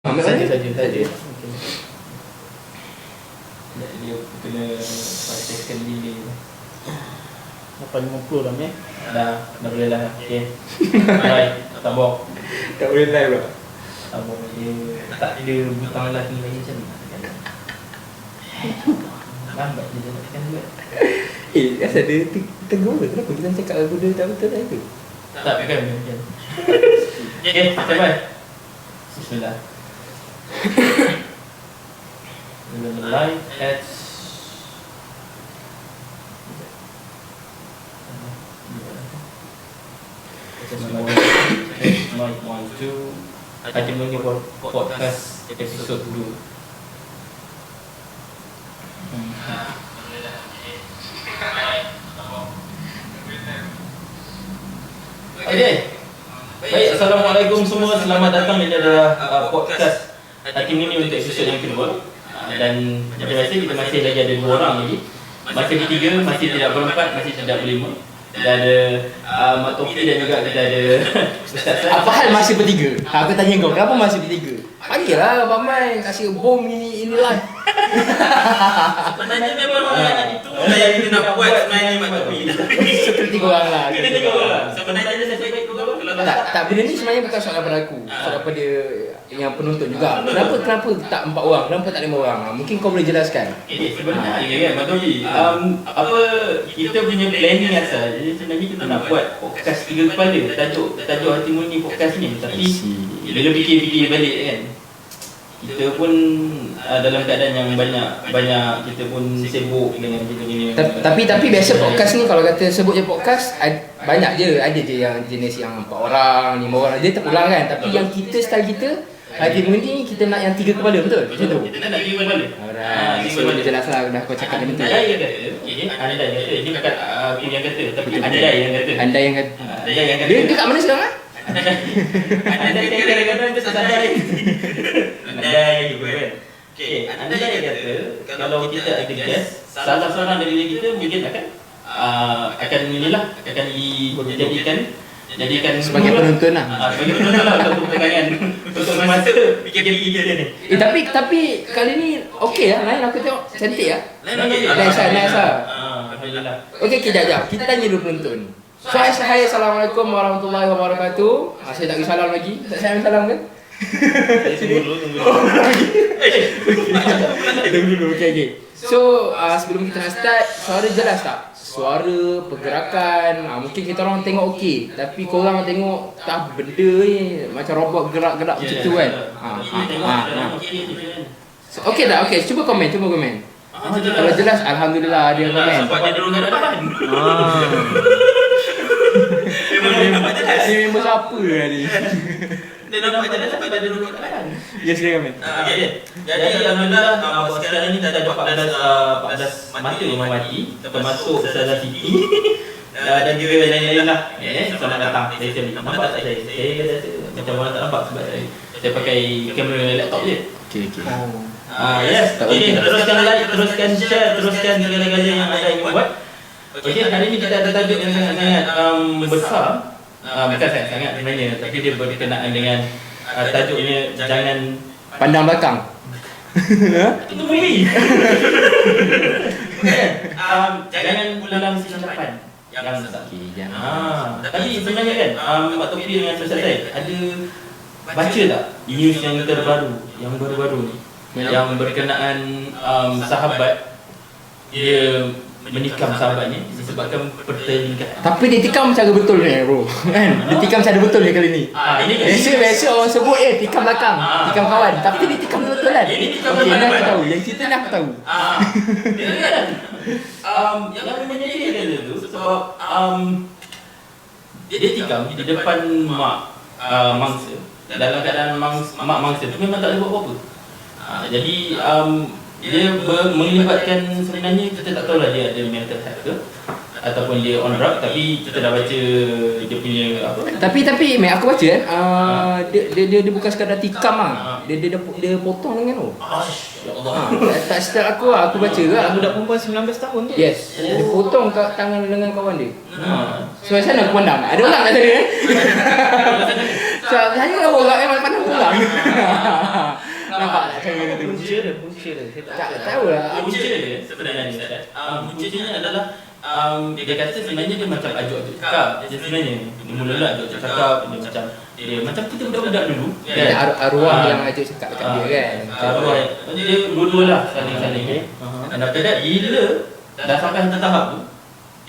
Ambil mana? Saja. Okey. Dia kena pakai sekali dia. 850 dah ni. Dah boleh dah. Okey. Baik, tabung. Tak boleh live pula. Tabung dia tak ada butang lagi macam ni. Lambat dia nak tekan juga. Asal dia tegur ke? Kenapa kita cakap lagu dia tak betul lah itu? Tak kan. Okey, sampai. Bismillah. We're gonna live at mic 1, 2 Ada punya podcast episode 2. Okay. Baik, Assalamualaikum semua. Selamat datang di adalah podcast Hakim ini untuk episod yang kedua. Dan macam biasa kita masih lagi ada 2 orang lagi. Masih bertiga, masih tidak berempat, masih tidak berlima. Kita ada Mak Tofi dan juga kita ada Ustaz Sam. Apa hal masih bertiga? Aku tanya kau, kenapa masih bertiga? Panggil lah Abang Mai, kasih bom ini live. Sebenarnya memang itu yang kita nak buat sebenarnya Mak Topi. Seperti korang lah. Kita tengok lah. Sebenarnya saya baik tu kalau Tak, benda ni sebenarnya bukan soalan pada aku. Soalan pada yang penonton juga. Kenapa tak 4 orang? Kenapa tak 5 orang? Mungkin kau boleh jelaskan. Sebenarnya kan Mak Tofi, apa kita punya planning asal. Jadi sebenarnya kita nak buat podcast 3 kepala. Tajuk Hati Murni podcast ni. Tapi bila fikir-fikir balik kan, kita pun dalam keadaan yang banyak kita pun sibuk dengan kita punya. Tapi biasa podcast ni kalau kata sebut je podcast banyak je, ada je yang jenis yang 4 orang, 5 orang, dia terulang kan. Tapi yang kita style kita Hati Murni kita nak yang 3 kepala, betul? Macam tu. Kita nak 3 kepala. Alright, so dia jelas lah dah kau cakap macam tu. Andai yang kata, andai yang kata, ini bukan aku yang kata, tapi andai yang kata. Andai yang kata. Andai yang kata. Dia kat mana sekarang ah? Andai yang kadang-kadang dia tak sadar. Andai juga kan. Okey, andai yang kata, kalau kita ada guest, salah seorang dari kita mungkin akan inilah, akan dijadikan Sebagai penonton lah. Sebagai penonton lah untuk pegangan untuk masa fikir kita ni. Tapi kali ni okey lah, lain aku tengok cantik lah. Nice lah. Alhamdulillah. Okey, kejap. Kita tanya dulu penonton. So, hai, Assalamualaikum warahmatullahi wabarakatuh. Saya tak bagi salam lagi. Tak saya ambil salam kan? Tunggu dulu. Tunggu dulu, okey. So, sebelum kita nak start, suara jelas tak? Suara, pergerakan, mungkin kita orang tengok okey. Tapi korang tengok tak benda ni macam robot gerak-gerak macam tu kan? Okey tak? Okey, cuba komen. Kalau jelas, Alhamdulillah ada yang komen. sebab dia duduk kat depan. Ni member siapa lah ni? Dia nampak jelas sebab dia duduk kat depan. Ya, silakan men. Okey. Jadi alhamdulillah sekarang ni kita ada 14 mata yang mati termasuk Ustazah Siti dan juga lain-lain lah. Selamat datang. Saya nampak tak saya? Saya rasa macam orang tak nampak sebab saya pakai kamera laptop je. Okey. Yes. Okey, teruskan like, teruskan share, teruskan segala-galanya yang anda ingin buat. Okey, hari ini kita ada tajuk yang sangat-sangat besar. Bukan sangat-sangat sebenarnya, tapi dia berkenaan dengan tajuknya jangan Pandang belakang. itu movie. Jangan ulang kesilapan yang besar. Okey, jangan. Tapi sebenarnya kan, Mak Tofi dengan Ustaz Zaid ada baca tak news yang terbaru, yang baru-baru ni, yang berkenaan sahabat dia menikam sahabatnya disebabkan pertelingkahan. Tapi dia tikam cara betul ni bro. Kan? Dia tikam cara betul ni kali ni. Ini Biasa orang sebut tikam belakang, tikam kawan. Tapi dia tikam betul-betulan. Ini tikam Okey, ni aku betul-betulan. tahu. Yang cerita ni aku tahu. Dia kan yang menyedihkan dia tu sebab dia tikam di depan mak mangsa. Dalam keadaan mak mangsa tu memang tak boleh buat apa-apa. Jadi dia melibatkan, sebenarnya kita tak tahu lah dia ada mental health ke ataupun dia on drug, tapi kita dah baca dia punya apa. Tapi Mek, aku baca dia bukan sekadar tikam ah. Dia potong dengan tu. Ya Allah. Tak setiap aku baca lah. Budak perempuan 19 tahun tu. Yes, dia potong kat tangan dengan kawan dia. So macam mana aku pandang? Ada orang kat sana Saya orang yang pandang pulang. Nampak tak cara tu? Punca dia. Saya Tak tahu lah. Punca dia sebenarnya Ustaz. Puncanya adalah dia kata sebenarnya dia macam ajuk cakap. Dia sebenarnya mula-mula ajuk cakap, dia macam kita budak-budak dulu. Arwah yang ajak cakap dekat dia kan. Arwah dia dua-dua lah saling-saling. Dan after that bila dah sampai hantar tahap tu,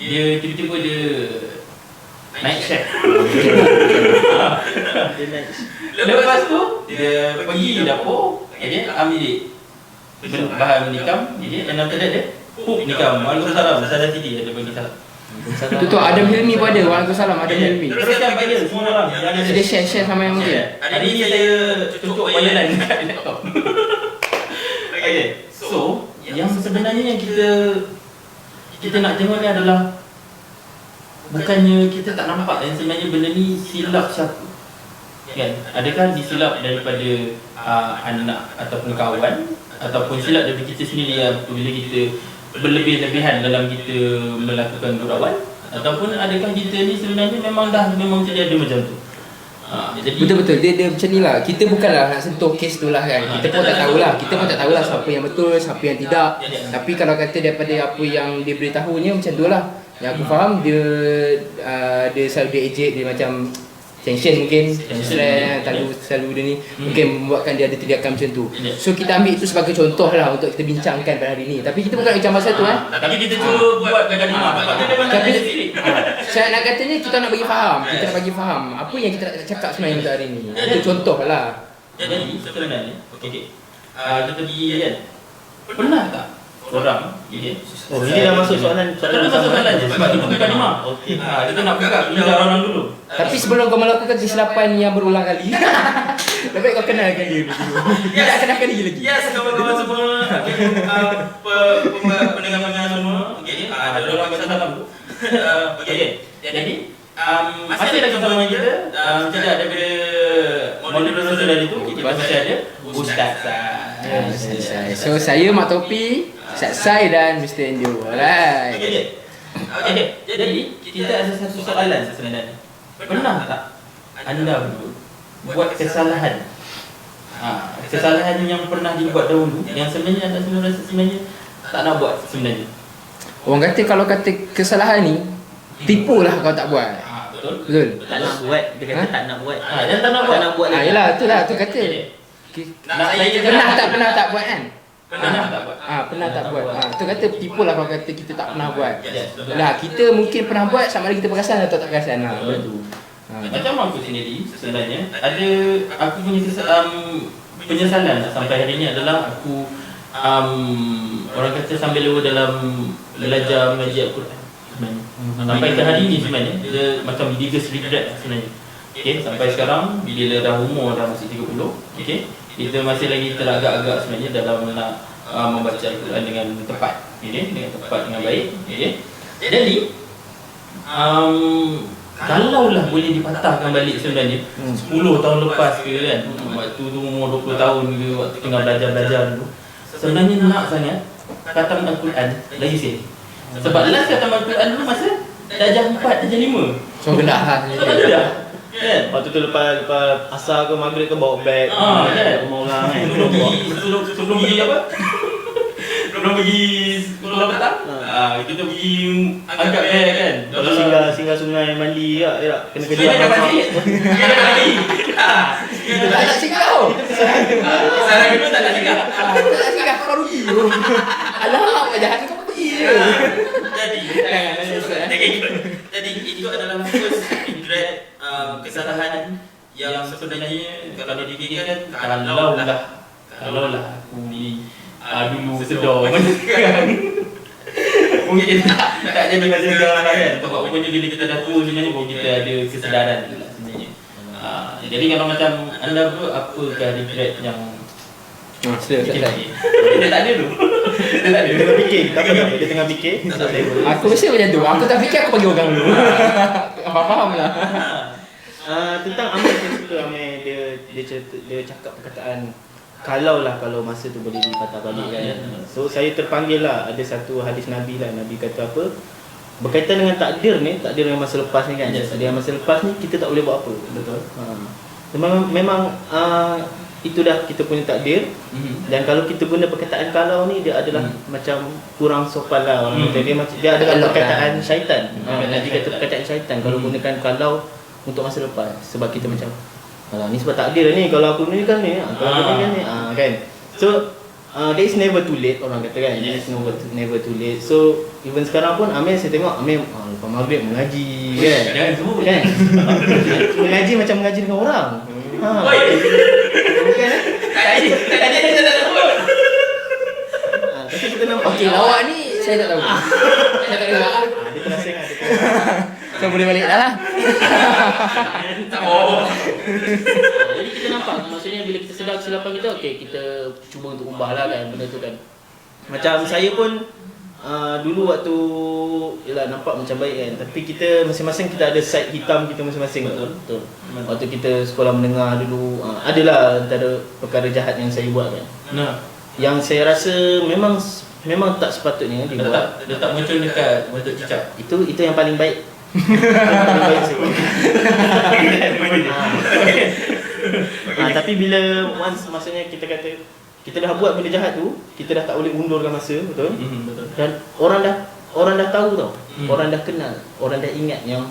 dia tiba-tiba dia naik share. dia naik. Lepas tu dia pergi dapur, dia ambil bahan menikam, dan after that dia nikam. Waalaikumsalam, salah sidi ada bagi salam. Itu Adam Hilmi pun ada. Waalaikumsalam Adam Hilmi. Teruskan bagi semua orang yang ada. Dia share sama yang mungkin. Hari ni saya cukup bayaran dekat laptop. Okay, so yang sebenarnya yang kita nak tengok ni adalah bukannya kita tak nampak yang sebenarnya benda ni silap siapa. Kan? Adakah disilap daripada anak ataupun kawan, ataupun silap daripada kita sendiri yang bila kita berlebih-lebihan dalam kita melakukan gurauan, ataupun adakah kita ni sebenarnya memang jadi ada macam tu. Jadi Betul-betul dia macam ni lah. Kita bukanlah nak sentuh kes tu lah kan. Kita pun tak tahulah. Kita pun tak tahulah siapa yang betul, siapa yang tidak. Tapi kalau kata daripada apa yang dia beritahunya macam tu lah. Yang aku faham dia selalu dia ejek, dia macam tension mungkin, selalu dia ni mungkin membuatkan dia ada tindakan macam tu. So kita ambil itu sebagai contoh lah untuk kita bincangkan pada hari ni. Tapi kita bukan macam pasal tu tapi kita cuba buat gaduh. Tapi saya nak katanya kita nak bagi faham. Kita nak bagi faham apa yang kita nak cakap sebenarnya untuk hari ni. Itu contoh lah. Jadi sebenarnya okey. Kita pergi kan. Pernah tak orang Oh, ini dah masuk soalan je sebab itu bukan lima. Okey. Kita nak buka bincang orang dulu. Tapi sebelum kau melakukan kesilapan yang berulang kali, lebih baik kau kenalkan dia dulu. Tak kenalkan dia lagi. Yes, kawan-kawan semua. Pendengar-pendengar semua. Okey, ada orang kata salam dulu. Okey. Jadi masih lagi sama kita. Kita ada moderator dari itu. Kita masih ada Ustaz Sai. So saya Mak Topi, Ustaz Sai dan Mr. Indio. Alright. Okey. Jadi kita ada satu soalan sebenarnya. Pernah tak anda buat kesalahan? Kesalahan yang pernah dibuat dahulu yang sebenarnya anda rasa sebenarnya tak nak buat sebenarnya. Orang kata kalau kata kesalahan ni, tipulah kau tak buat. Betul? Tak nak buat. Dia kata tak nak buat. Dan tak nak buat. Tak nak buat lagi. Yalah, itulah tu kata. Pernah tak buat kan? Pernah tak buat. Pernah tak buat. Tu kata tipulah kalau kata kita tak pernah buat. Lah kita mungkin pernah buat sama ada kita perasan atau tak perasan lah. Betul. Macam aku sendiri sebenarnya ada aku punya penyesalan sampai hari ni adalah aku orang kata sambil dalam belajar mengaji Al-Quran sebenarnya. Sampai ke hari ni sebenarnya dia macam biggest regret sebenarnya. Okey, sampai sekarang bila dah umur dah masih 30, okey, kita masih lagi teragak-agak sebenarnya dalam nak membaca Al-Quran dengan tepat, okey, dengan tepat, dengan baik, okey. Jadi kalaulah boleh dipatahkan balik sebenarnya 10 tahun lepas ke kan, waktu tu umur 20 tahun ke, waktu tengah belajar dulu, sebenarnya nak sangat khatam Al-Quran lagi sikit. Sebab last khatam Al-Quran dulu masa darjah 4, darjah 5. So rendah lah. Kan? Waktu tu lepas asar ke maghrib ke bawa beg. Kan? Rumah orang kan. Sebelum pergi apa? Sebelum pergi sekolah petang, kita pergi angkat beg kan. Kalau singgah sungai mandi tak? Kena kerja. Sebenarnya dah mandi. Tak nak singgah. Salah kedua tak nak singgah. Tak nak singgah kau rugi. Alamak, jahat kau pergi je. Jadi itu adalah first regret, kesalahan yang sebenarnya kalau dipikirkan kalaulah aku ni dulu sedar kan. Mungkin tak jadi macam sekarang kan. Sebab rupanya bila kita dah tua sebenarnya baru kita ada kesedaran juga sebenarnya. Jadi kalau macam anda apakah regret yang Sila. dia tak ada tu. Dia tengah fikir. Tak apa, dia tengah fikir. Aku mesti macam tu. Aku tak fikir aku bagi orang dulu. Faham lah. Tentang Amir saya suka Amir dia cakap perkataan kalau masa tu boleh dipatah balik kan. So saya terpanggil lah, ada satu hadis Nabi lah, Nabi kata apa, berkaitan dengan takdir yang masa lepas ni kan. Takdir yang masa lepas ni kita tak boleh buat apa. Betul. Memang itu dah kita punya takdir. Dan kalau kita guna perkataan kalau ni, dia adalah macam kurang sopan lah orang kata. Dia adalah perkataan syaitan. Nabi kata perkataan syaitan kalau gunakan kalau untuk masa lepas. Sebab kita macam ni sebab takdir ni, kalau aku ni kan ni, kalau aku ni kan ni, kan. So there is never too late, orang kata kan. There is never too late. So even sekarang pun Amir, saya tengok Amir lepas maghrib mengaji kan. Jangan sebut Kan? Mengaji macam mengaji dengan orang. Bukan Tadi dia tak sebut. tapi kita nampak. Okey, lawak ni saya tak tahu. Saya tak tahu. Dia terasing lah, dia terasing. So boleh balik dah lah. Jadi kita nampak, maksudnya bila kita sedar kesilapan kita, okey, kita cuba untuk ubah lah kan benda tu kan. Macam saya pun dulu waktu nampak macam baik kan, tapi kita masing-masing kita ada side hitam kita masing-masing. Betul. Waktu kita sekolah menengah dulu, adalah antara perkara jahat yang saya buat kan. Nah, Yang saya rasa memang tak sepatutnya dibuat. dia tak muncul dekat bentuk cicak. Itu yang paling baik. Yang paling baik saya buat. Tapi bila once maksudnya kita kata kita dah buat benda jahat tu, kita dah tak boleh undurkan masa, betul? Betul. Dan orang dah tahu tau. Orang dah kenal, orang dah ingat yang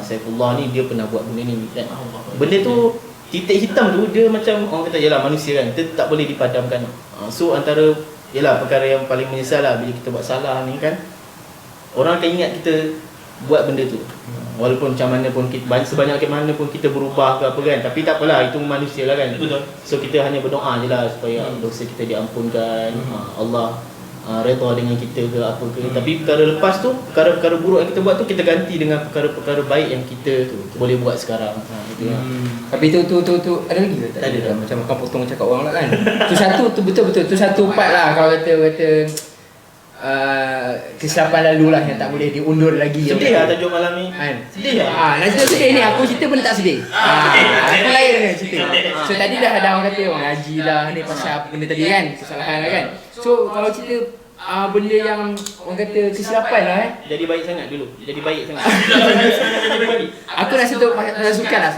Saifullah ni dia pernah buat benda ni kan. Benda tu titik hitam tu dia macam orang kata yalah manusia kan, dia tak boleh dipadamkan. So antara perkara yang paling menyesal lah bila kita buat salah ni kan. Orang akan ingat kita buat benda tu. Walaupun macam mana pun kita, sebanyak mana pun kita berubah ke apa kan, tapi tak apalah, itu manusia lah kan. Betul. So kita hanya berdoa je lah supaya dosa kita diampunkan, Allah redha dengan kita ke apa ke. Tapi perkara lepas tu, perkara-perkara buruk yang kita buat tu, kita ganti dengan perkara-perkara baik yang kita boleh buat sekarang. Itu lah. Tapi tu ada lagi ke? Tak ada. Macam kau potong cakap orang lah kan. Tu satu tu betul-betul tu satu part lah kalau kata kesilapan lalu lah yang tak boleh diundur lagi. Sedih lah tajuk malam ni. Kan? Sedih lah. Nak cerita sedih ni, aku cerita benda tak sedih. Aku lain dengan cerita. So tadi dah ada orang kata orang ngaji lah ni pasal apa benda tadi kan, kesalahan lah kan. So kalau cerita benda yang orang kata kesilapan lah Jadi baik sangat dulu. Jadi baik sangat. aku nak sentuh sukan lah.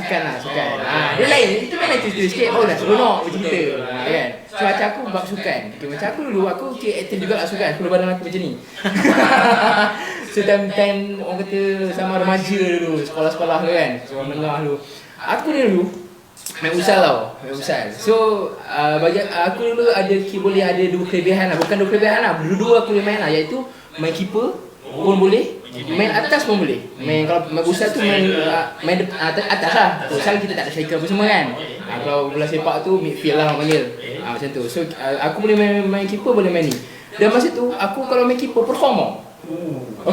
Dia lain, itu kan cerita sikit baru dah seronok bercerita kan. So macam aku bab sukan. Okay, macam aku dulu, aku aktif juga lah sukan. Aku badan aku macam ni. So time orang kata sama remaja dulu, sekolah-sekolah tu kan, sekolah menengah dulu. Aku ni dulu main usal tau, main usal. So bagi aku dulu boleh ada dua kelebihan lah. Bukan dua kelebihan lah, dua aku boleh main lah, iaitu main keeper pun boleh, main atas pun boleh. Kalau main usal tu main atas lah. Usal kita tak ada striker apa semua kan. Kalau bola sepak tu midfield lah orang panggil. Macam tu. So aku boleh main keeper, boleh main ni. Dan masa tu aku kalau main keeper perform tau.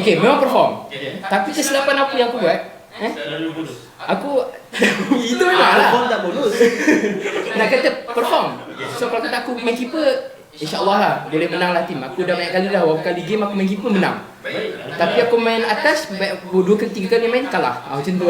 Okay, memang perform. Tapi kesilapan apa yang aku buat? Aku itu memang lah. Perform tak bonus. Nak kata perform. So kalau kata aku main keeper, InsyaAllah lah boleh menang lah tim. Aku dah banyak kali dah, berapa kali game aku main keeper menang. Tapi aku main atas, 2 ke 3 kali main kalah. Macam tu.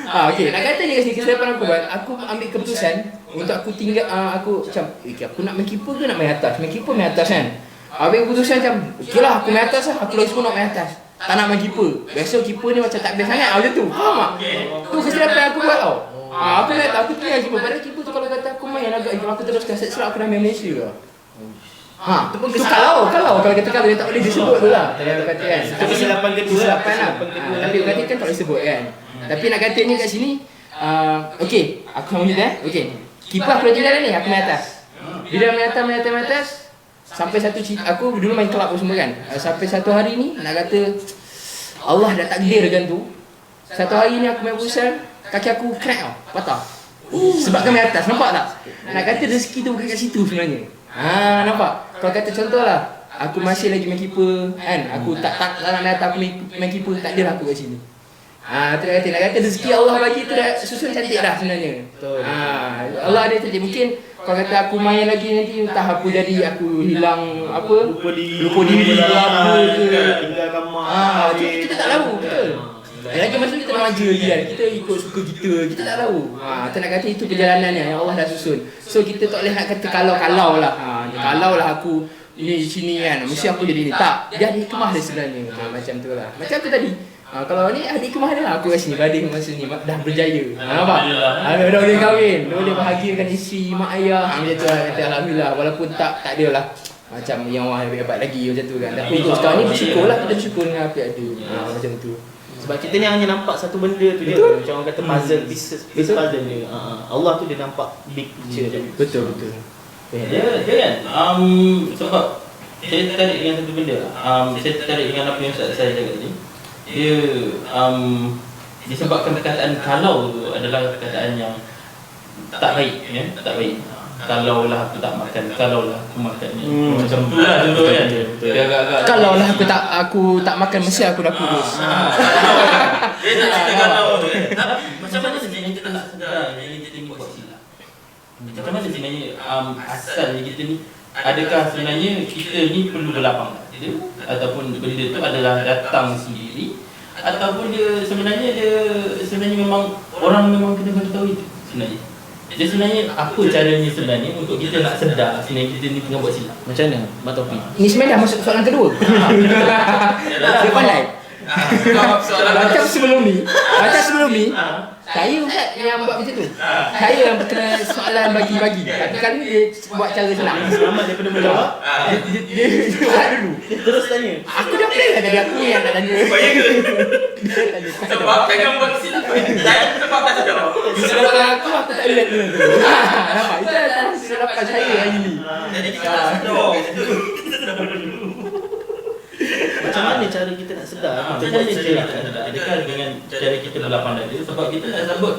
Okay, nak kata ni kat sini kesilapan aku buat, aku ambil keputusan untuk aku tinggal, aku macam aku nak main keeper ke nak main atas? Main keeper main atas kan. Ambil keputusan macam okey lah aku main atas lah, aku lagi semua nak main atas. Tak nak main keeper. Biasa keeper ni macam tak best sangat macam tu. Faham tak? Tu kesilapan aku buat tau. Aku kata aku tinggal keeper. Padahal keeper tu kalau kata aku main agak, kalau aku teruskan set serap aku dah main Malaysia ke. Tu kalau kata dia tak boleh disebut tu lah. Kata kan. Itu kesilapan kedua lah. Tapi kata kan tak boleh sebut kan. Tapi nak katanya kat sini, okey, aku sama je okey. Kipas aku dah tinggal ni, aku main atas. Bila main atas sampai satu aku dulu main kelab semua kan. Sampai satu hari ni nak kata Allah dah takdirkan tu. Satu hari ni aku main futsal, kaki aku crack tau, patah. Sebab kami atas, nampak tak? Nak kata rezeki tu bukan kat situ sebenarnya. Nampak? Kalau kata contoh lah, aku masih lagi main keeper kan. Aku tak nak main atas, aku main keeper, tak ada aku kat sini. Tu nak kata rezeki Allah bagi tu dah susun cantik dah sebenarnya. Allah ada cantik. Mungkin kalau kata aku main lagi nanti entah apa jadi, aku hilang apa, lupa diri ke apa ke, tinggalkan mak. kita tak tahu, betul. Lagi masa kita remaja lagi kan, kita ikut suka kita tak tahu. Kita nak kata itu perjalanannya yang Allah dah susun. So kita tak boleh nak kata kalau lah. Kalau lah aku ini di sini kan, mesti aku jadi ni. Tak, dia ada hikmah dia sebenarnya. Macam tu lah. Macam tu tadi. Kalau ni adik ke mana aku kat sini, bading masa ni dah berjaya. Nampak? Dah boleh kahwin, dah boleh bahagiakan isteri, mak ayah. Macam tu lah, kata alhamdulillah. Walaupun tak adalah macam yang orang hebat lagi macam tu kan. Tapi untuk sekarang ni bersyukur lah, kita bersyukur dengan apa yang ada. Macam tu. Sebab kita ni hanya nampak satu benda tu je. Macam orang kata puzzle, piece puzzle dia. Allah tu dia nampak big picture dia. Betul. Dia kan sebab saya tertarik dengan satu benda. Saya tertarik dengan apa yang Ustaz saya cakap tadi. Dia disebabkan perkataan kalau tu adalah perkataan yang tak baik, ya, tak baik. Kalau lah aku tak makan, kalau lah aku makan ni. Macam tu lah contoh kan. Dia agak-agak Kalau lah aku tak makan mesti aku dah kurus. Dia tak cerita kalau tu kan. macam mana sebenarnya kita nak sedar yang kita ni buat silap? Macam mana sebenarnya asalnya kita ni, adakah sebenarnya kita ni perlu berlapang dada ataupun benda tu adalah datang sendiri, ataupun dia sebenarnya memang orang memang kena tahu itu sebenarnya. Jadi sebenarnya apa caranya sebenarnya untuk kita nak sedar sebenarnya kita ni tengah buat silap? Macam mana Mak Taufiq? Ini sebenarnya dah masuk soalan kedua. Dia pandai. Macam sebelum ni saya Ustaz yang buat macam tu. Saya yang kena soalan bagi-bagi. Tapi kali ni dia buat cara senang. Selamat daripada menjawab. Dia buat dulu. Dia terus tanya. Aku dah play kan tadi, aku yang nak tanya. Supaya ke? Dia tanya. Sebab jangan buat silap. Sebab tak sedap. Disebabkan aku tak relate dengan tu. Nampak? Itu adalah kesilapan saya hari ni. Jadi kita tak sedap. Macam mana cara kita nak sedar? Macam mana cara kita sedar? Adakah dengan cara kita berlapang dada? Sebab kita nak sebut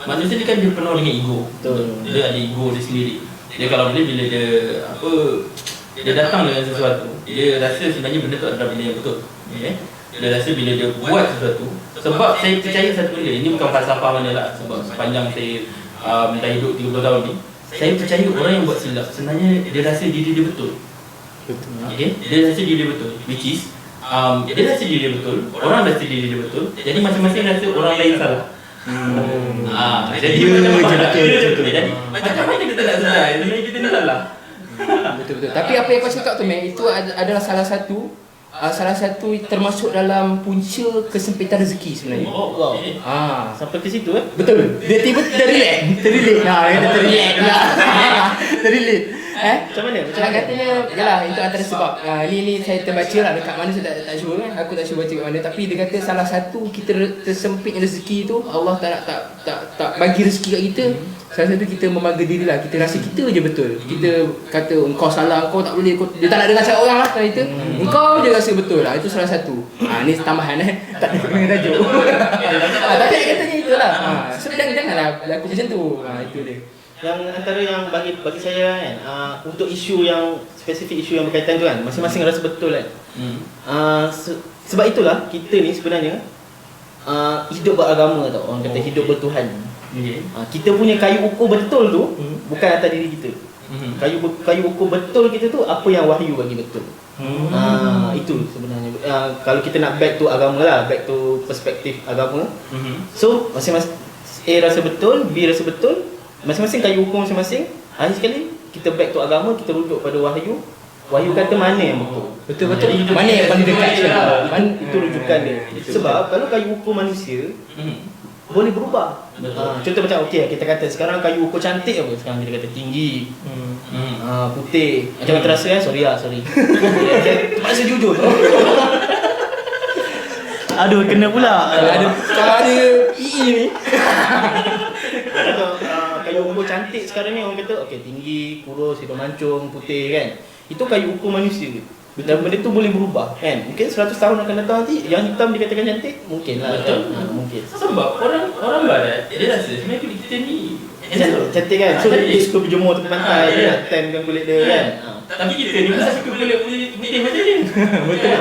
manusia ni kan dia penuh dengan ego. Betul. Dia ada ego dia sendiri. Dia kalau boleh bila dia dia datang dengan sesuatu, dia rasa sebenarnya benda tu adalah benda yang betul. Okay? Dia rasa bila dia buat sesuatu, sebab saya percaya satu benda, ini bukan falsafah mana lah, sebab sepanjang saya dah hidup 30 tahun ni, saya percaya orang yang buat silap sebenarnya dia rasa diri dia betul. Okay? Dia rasa diri dia betul, which is dia rasa diri dia betul, orang rasa diri dia betul, jadi masing-masing rasa orang lain salah. Jadi betul. Jadi macam mana kita nak sedar sebenarnya kita ni salah? Betul. Tapi apa yang kau cakap tu, Mek, itu adalah salah satu termasuk dalam punca kesempitan rezeki sebenarnya. Sampai ke situ Betul. Dia tiba terrelate. Dia terrelate pula. Terrelate. Macam mana? Nak katanya, yalah, itu antara sebab. Ni saya terbaca lah dekat mana saya tak sure kan. Aku tak sure baca kat mana, tapi dia kata salah satu kita tersempit rezeki tu, Allah tak bagi rezeki kat kita. Salah satu kita membangga diri lah, kita rasa kita je betul. Kita kata engkau salah, engkau tak boleh, dia tak nak dengar cakap orang lah kita. Engkau je rasa betul lah, itu salah satu. Ni tambahan tak ada kena tajuk. Tapi dia katanya itulah. So janganlah berlaku macam tu. Itu dia. Yang antara yang bagi saya kan, untuk isu yang spesifik, isu yang berkaitan tu kan, masing-masing rasa betul kan. Sebab itulah kita ni sebenarnya hidup beragama tau, orang kata hidup bertuhan. Kita punya kayu ukur betul tu bukan atas diri kita. Kayu ukur betul kita tu apa yang wahyu bagi betul. Itu sebenarnya. Kalau kita nak back to agama lah, back to perspektif agama. So masing-masing A rasa betul, B rasa betul, masing-masing kayu ukur masing-masing. Akhir sekali kita back to agama, kita rujuk pada wahyu. Wahyu kata mana yang betul. Betul. Mana yang paling dekat sekarang? Itu rujukan dia. Sebab kalau kayu ukur manusia boleh berubah. Contoh macam kita kata sekarang kayu ukur cantik apa? Sekarang kita kata tinggi, putih. Macam terasa kan? Sorry. Terpaksa jujur. Aduh, kena pula. Kalau ada PE ni. Kayu ukur cantik sekarang ni orang kata tinggi, kurus, hidung mancung, putih kan. Itu kayu ukur manusia. Dan benda tu boleh berubah kan. Mungkin 100 tahun akan datang nanti yang hitam dikatakan cantik, mungkin lah. Betul. Mungkin. Sebab orang barat dia rasa sebenarnya kulit kita ni cantik kan. So dia suka berjemur tepi pantai, tankan kulit dia kan. Tapi kita ni masa suka kulit putih macam ni. Betul.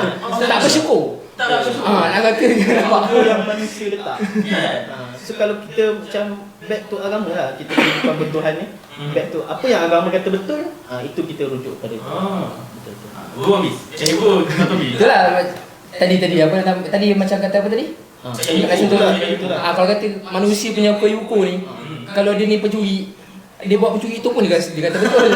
Tak bersyukur. Nak kata apa yang manusia letak. So kalau kita macam back to agama lah, kita bukan bertuhan ni, back to apa yang agama kata betul, itu kita rujuk pada itu. Betul. Gua habis. Gua habis. Itulah tadi apa tadi macam kata apa tadi? Kat situ lah. Kalau kata manusia punya kayu ukur ni, kalau dia ni pencuri, dia buat pencuri tu pun dia kata betul.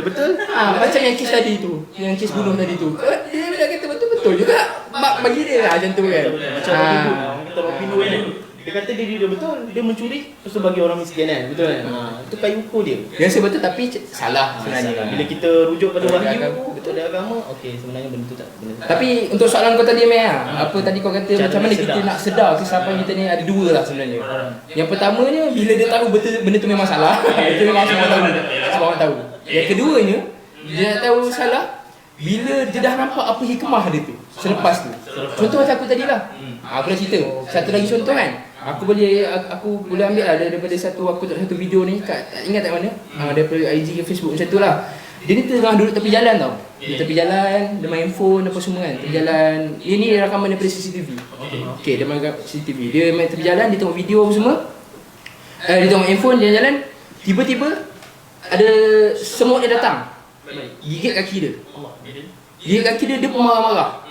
Betul. Macam yang kes tadi tu, yang kes bunuh tadi tu. Dia dah kata betul. betul juga bagi dia lah macam tu kan. Macam Robin Hood, orang kata Robin Hood kan. Dia kata dia betul, dia mencuri lepas tu bagi orang miskin kan. Betul kan? Itu kayu ukur dia. Dia rasa betul tapi salah sebenarnya. Bila kita rujuk pada Pada wahyu, agama. betul pada agama, okey sebenarnya benda tu tak benda tu. Tapi untuk soalan kau tadi Mei, apa tadi kau kata Cara macam mana sedar. kita nak sedar kesilapan kita ni, ada dua lah sebenarnya. Yang pertamanya bila dia tahu betul benda tu memang salah, itu memang semua tahu. Semua orang tahu. Yang keduanya, dia nak tahu salah bila dia dah nampak apa hikmah dia tu selepas tu. Contoh macam aku tadi lah. Aku dah cerita. Satu lagi contoh kan. Aku boleh ambil lah daripada satu video ni tak ingat tak mana. Daripada IG ke Facebook macam tu lah. Dia ni tengah duduk tepi jalan tau. Dia tepi jalan, dia main phone apa semua kan. Tepi jalan. Ini rakaman daripada CCTV. Okey, dia main CCTV. Dia main tepi jalan, dia tengok video apa semua. Dia tengok handphone, dia jalan. Tiba-tiba ada semut dia datang. Gigit kaki dia. Gigit kaki dia, dia pun marah-marah.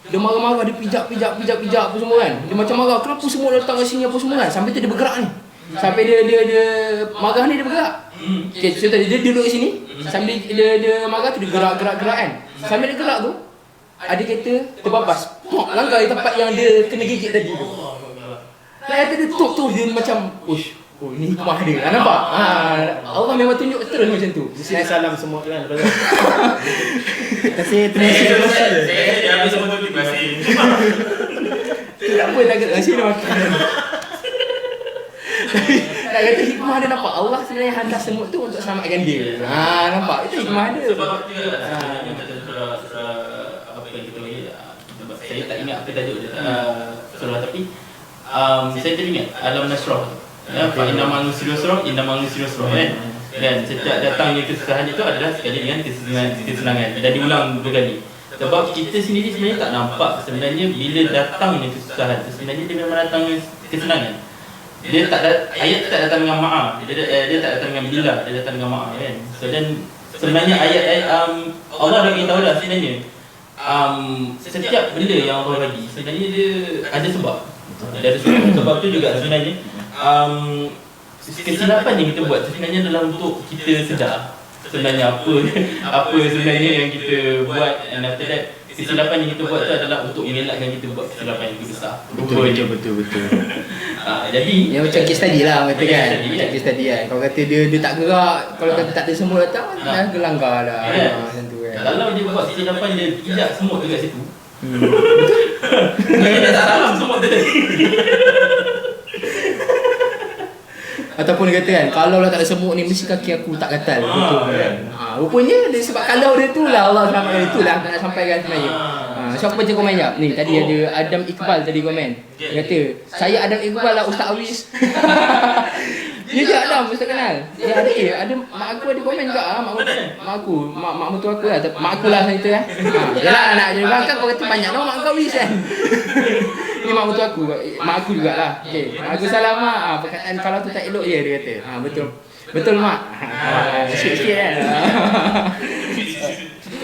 Dia marah-marah, dia pijak apa semua kan. Dia macam marah, kenapa semua datang ke sini apa semua kan. Sampai tu dia bergerak ni. Sampai dia marah ni dia bergerak. Okay, contoh dia duduk kat sini. Sambil dia marah tu dia gerak kan. Sambil dia gerak tu ada kereta terbabas. Pok, langgar di tempat yang dia kena gigit tadi tu. Kereta dia tok dia macam oh ni hikmah dia. Nampak? Allah memang tunjuk terus macam tu. Mesti salam semua kan. Terima Saya kasih. saya habis semua tu terima kasih. Tak apa nak nasi dia makan. Tapi nak kata hikmah dia nampak. Allah sebenarnya hantar semut tu untuk selamatkan dia. Nampak? Itu hikmah dia. Sebab juga sebenarnya macam surah apa yang kita bagi, saya tak ingat apa tajuk dia surah, tapi saya teringat Alam Nasrah. Ya, fa innamal usri yusra, innamal usri yusra kan. Dan setiap datangnya kesusahan itu adalah sekali dengan kesenangan. Dan diulang berkali. Sebab kita sendiri sebenarnya tak nampak sebenarnya bila datangnya kesusahan itu sebenarnya dia memang datang kesenangan. Dia ayat tak datang dengan maaf. Dia tak datang dengan bila, dia datang dengan maaf kan. So dan sebenarnya ayat Allah bagi tahu lah sebenarnya setiap benda yang Allah bagi sebenarnya dia ada sebab. Dia ada sebab. Sebab tu juga sebenarnya kesilapan yang kita buat sebenarnya adalah untuk kita sedar sebenarnya apa sebenarnya yang kita buat, and after that kesilapan yang kita buat tu adalah untuk mengelakkan kita buat kesilapan yang lebih besar. Betul. Jadi Yang macam case tadi lah kata Macam kan. case tadi, Macam case tadi kan. Kalau kata dia tak gerak, kalau kata tak ada semut datang, dah gelanggar dah. Macam tu kan. kalau dia buat kesilapan dia pijak semut dekat situ. Dia tak salam semut dia tadi. Ataupun dia kata kan, kalau lah tak ada semut ni mesti kaki aku tak gatal. Betul kan. Rupanya dia sebab kalau dia tu lah Allah selamatkan, itulah nak sampaikan sebenarnya. So aku baca komen jap. Ni tadi ada Adam Iqbal tadi komen. Dia kata, "Saya Adam Iqbal lah Ustaz Awis." Dia je Adam, Ustaz kenal. Dia ada mak aku ada komen juga mak mentua aku lah. Mak aku lah saya kata kan. Yalah nak jadi bangkang kau kata banyak nama mak kau Awis kan. Ni mak mentua aku, mak aku jugalah. Okey, aku salam mak. Perkataan kalau tu tak elok je dia kata. Betul. Betul mak. Sikit-sikit kan.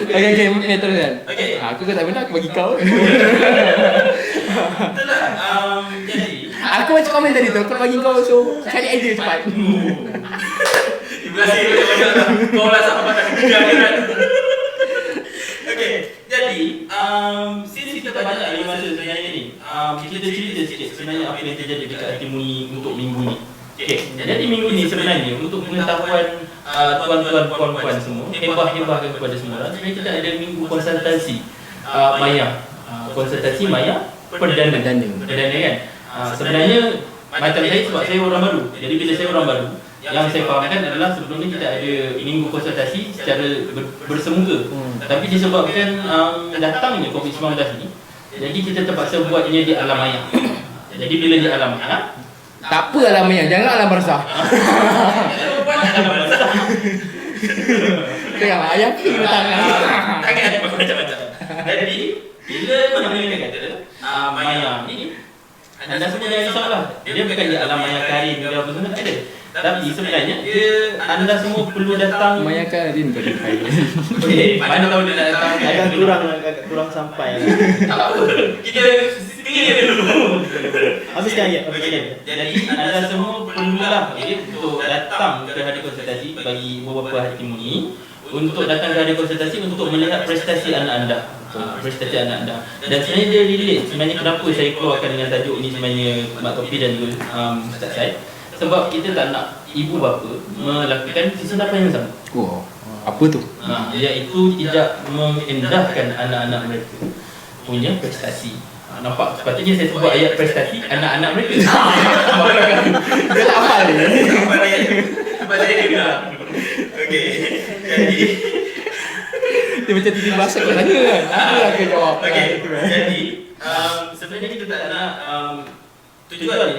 Okey, terus kan. Aku tak benar aku bagi kau. Itulah jadi Aku macam komen tadi tu, aku bagi kau so cari idea cepat. terima kasih banyak-banyak. Kau lah sahabat aku juga kan. Okey, jadi since kita banyak lagi masa sebenarnya ni, kita cerita sikit sebenarnya apa yang terjadi dekat Hati Muni untuk minggu ni. Okey, jadi minggu ni sebenarnya untuk pengetahuan tuan-tuan puan-puan semua, hebah-hebah kepada semua orang, sebenarnya kita ada minggu konsultasi maya. Konsultasi maya perdana kan. Sebenarnya macam saya, sebab saya orang baru. Jadi bila saya orang baru, yang saya fahamkan adalah sebelum ni kita ada minggu konsultasi secara bersemuka. Tapi disebabkan datangnya COVID-19 ni, jadi kita terpaksa buatnya di alam maya. Jadi bila di alam maya, Tak apa alam yang, jangan alam barzah. buat alam maya. Itu yang ayam pergi tangan. Tangan ada macam-macam. Jadi bila mana kata maya ni, anda semua jangan risaulah. Dia bukan di alam maya karim ke apa semua, tak ada. Tapi sebenarnya anda semua perlu datang. Maya Karim tu dia kain. Okey, mana tahu dia nak datang. Agak kurang sampai lah. Tak apa. Kita tinggi dia dulu. Habiskan ayat. Jadi anda semua perlulah untuk datang ke hari konsultasi bagi beberapa Hati Muni, untuk datang ke hari konsultasi untuk melihat prestasi anak anda. prestasi anak anda. Dan sebenarnya dia relate, sebenarnya kenapa saya keluarkan dengan tajuk ni sebenarnya Mak Topi dan juga Ustaz Syed. Sebab kita tak nak ibu bapa melakukan kesilapan yang sama. Oh, apa tu? Iaitu tidak mengindahkan anak-anak mereka punya prestasi. Nampak? Sepatutnya saya sebut ayat prestasi anak-anak mereka. Dia tak hafal ni. Sebab saya dengar. Okey. Jadi Dia macam tiba bahasa kau tanya kan. Aku lah akan jawab. okey. Jadi sebenarnya kita tak nak tujuan